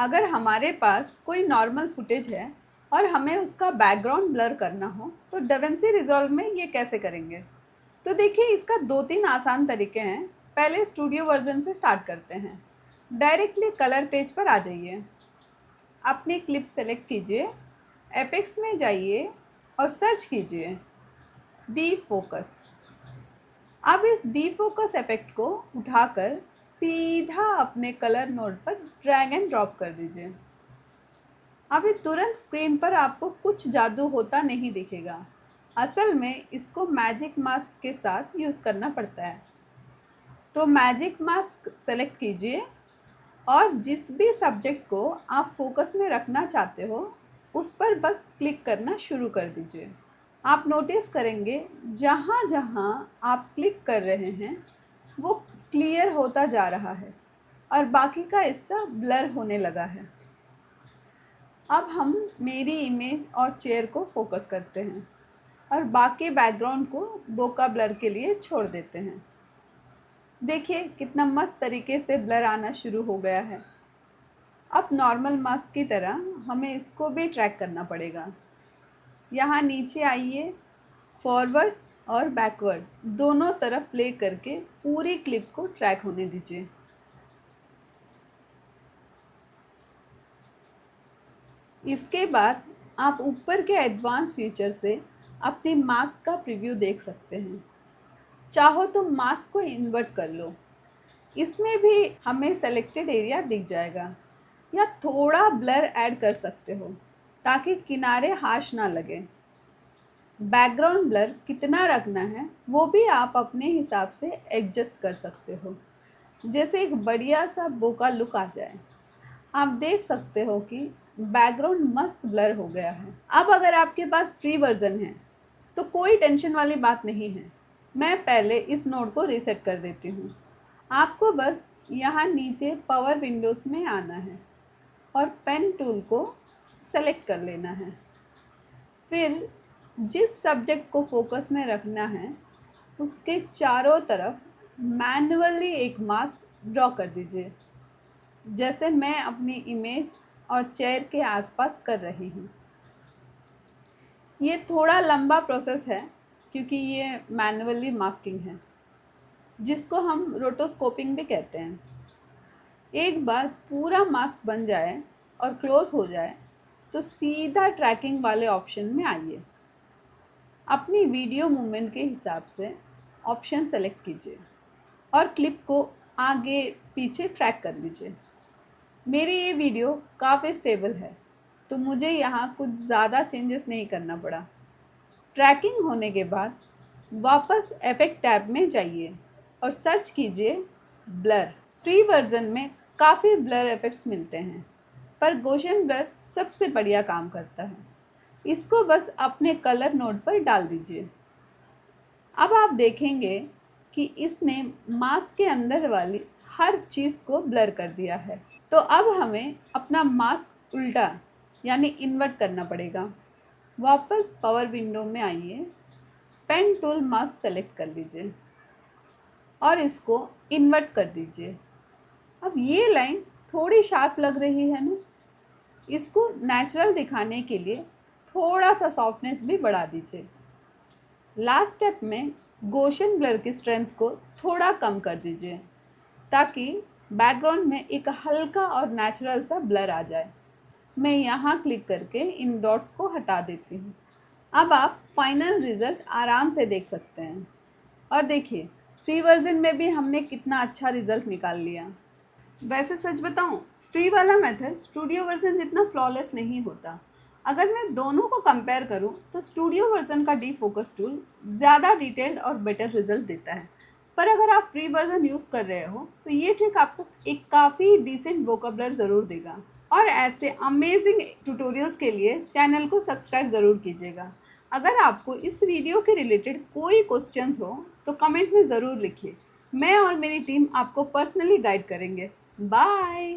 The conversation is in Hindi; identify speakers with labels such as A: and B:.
A: अगर हमारे पास कोई नॉर्मल फुटेज है और हमें उसका बैकग्राउंड ब्लर करना हो तो DaVinci Resolve में ये कैसे करेंगे। तो देखिए, इसका 2-3 आसान तरीके हैं। पहले स्टूडियो वर्जन से स्टार्ट करते हैं। डायरेक्टली कलर पेज पर आ जाइए, अपनी क्लिप सेलेक्ट कीजिए, एफेक्ट्स में जाइए और सर्च कीजिए डी फोकस। अब इस डी फोकस इफेक्ट को उठाकर सीधा अपने कलर नोड पर ड्रैग एंड ड्रॉप कर दीजिए। अभी तुरंत स्क्रीन पर आपको कुछ जादू होता नहीं दिखेगा। असल में इसको मैजिक मास्क के साथ यूज़ करना पड़ता है। तो मैजिक मास्क सेलेक्ट कीजिए और जिस भी सब्जेक्ट को आप फोकस में रखना चाहते हो उस पर बस क्लिक करना शुरू कर दीजिए। आप नोटिस करेंगे जहाँ जहाँ आप क्लिक कर रहे हैं वो क्लियर होता जा रहा है और बाकी का हिस्सा ब्लर होने लगा है। अब हम मेरी इमेज और चेयर को फोकस करते हैं और बाकी बैकग्राउंड को बोका ब्लर के लिए छोड़ देते हैं। देखिए कितना मस्त तरीके से ब्लर आना शुरू हो गया है। अब नॉर्मल मास्क की तरह हमें इसको भी ट्रैक करना पड़ेगा। यहाँ नीचे आइए, फॉरवर्ड और बैकवर्ड दोनों तरफ प्ले करके पूरी क्लिप को ट्रैक होने दीजिए। इसके बाद आप ऊपर के एडवांस फीचर से अपने मास्क का प्रीव्यू देख सकते हैं। चाहो तो मास्क को इन्वर्ट कर लो, इसमें भी हमें सेलेक्टेड एरिया दिख जाएगा। या थोड़ा ब्लर ऐड कर सकते हो ताकि किनारे हार्श ना लगे। बैकग्राउंड ब्लर कितना रखना है वो भी आप अपने हिसाब से एडजस्ट कर सकते हो, जैसे एक बढ़िया सा बोका लुक आ जाए। आप देख सकते हो कि बैकग्राउंड मस्त ब्लर हो गया है। अब अगर आपके पास फ्री वर्जन है तो कोई टेंशन वाली बात नहीं है। मैं पहले इस नोड को रीसेट कर देती हूँ। आपको बस यहाँ नीचे पावर विंडोज़ में आना है और पेन टूल को सेलेक्ट कर लेना है। फिर जिस सब्जेक्ट को फोकस में रखना है उसके चारों तरफ मैन्युअली एक मास्क ड्रॉ कर दीजिए, जैसे मैं अपनी इमेज और चेयर के आसपास कर रही हूँ। ये थोड़ा लंबा प्रोसेस है क्योंकि ये मैन्युअली मास्किंग है, जिसको हम रोटोस्कोपिंग भी कहते हैं। एक बार पूरा मास्क बन जाए और क्लोज हो जाए तो सीधा ट्रैकिंग वाले ऑप्शन में आइए। अपनी वीडियो मूवमेंट के हिसाब से ऑप्शन सेलेक्ट कीजिए और क्लिप को आगे पीछे ट्रैक कर लीजिए। मेरी ये वीडियो काफ़ी स्टेबल है तो मुझे यहाँ कुछ ज़्यादा चेंजेस नहीं करना पड़ा। ट्रैकिंग होने के बाद वापस इफेक्ट टैब में जाइए और सर्च कीजिए ब्लर। फ्री वर्जन में काफ़ी ब्लर इफेक्ट्स मिलते हैं पर गॉसियन ब्लर सबसे बढ़िया काम करता है। इसको बस अपने कलर नोड पर डाल दीजिए। अब आप देखेंगे कि इसने मास्क के अंदर वाली हर चीज़ को ब्लर कर दिया है। तो अब हमें अपना मास्क उल्टा यानी इन्वर्ट करना पड़ेगा। वापस पावर विंडो में आइए, पेन टूल मास्क सेलेक्ट कर लीजिए और इसको इन्वर्ट कर दीजिए। अब ये लाइन थोड़ी शार्प लग रही है ना, इसको नेचुरल दिखाने के लिए थोड़ा सा सॉफ्टनेस भी बढ़ा दीजिए। लास्ट स्टेप में गॉसियन ब्लर की स्ट्रेंथ को थोड़ा कम कर दीजिए ताकि बैकग्राउंड में एक हल्का और नेचुरल सा ब्लर आ जाए। मैं यहाँ क्लिक करके इन डॉट्स को हटा देती हूँ। अब आप फाइनल रिज़ल्ट आराम से देख सकते हैं। और देखिए, फ्री वर्जन में भी हमने कितना अच्छा रिज़ल्ट निकाल लिया। वैसे सच बताऊँ, फ्री वाला मेथड स्टूडियो वर्जन जितना फ्लॉलेस नहीं होता। अगर मैं दोनों को कंपेयर करूं तो स्टूडियो वर्जन का डी फोकस टूल ज़्यादा डिटेल्ड और बेटर रिजल्ट देता है। पर अगर आप फ्री वर्जन यूज़ कर रहे हो तो ये ट्रिक आपको एक काफ़ी डिसेंट वोकैबुलरी ज़रूर देगा। और ऐसे अमेजिंग ट्यूटोरियल्स के लिए चैनल को सब्सक्राइब ज़रूर कीजिएगा। अगर आपको इस वीडियो के रिलेटेड कोई क्वेश्चंस हो तो कमेंट में ज़रूर लिखिए। मैं और मेरी टीम आपको पर्सनली गाइड करेंगे। बाय।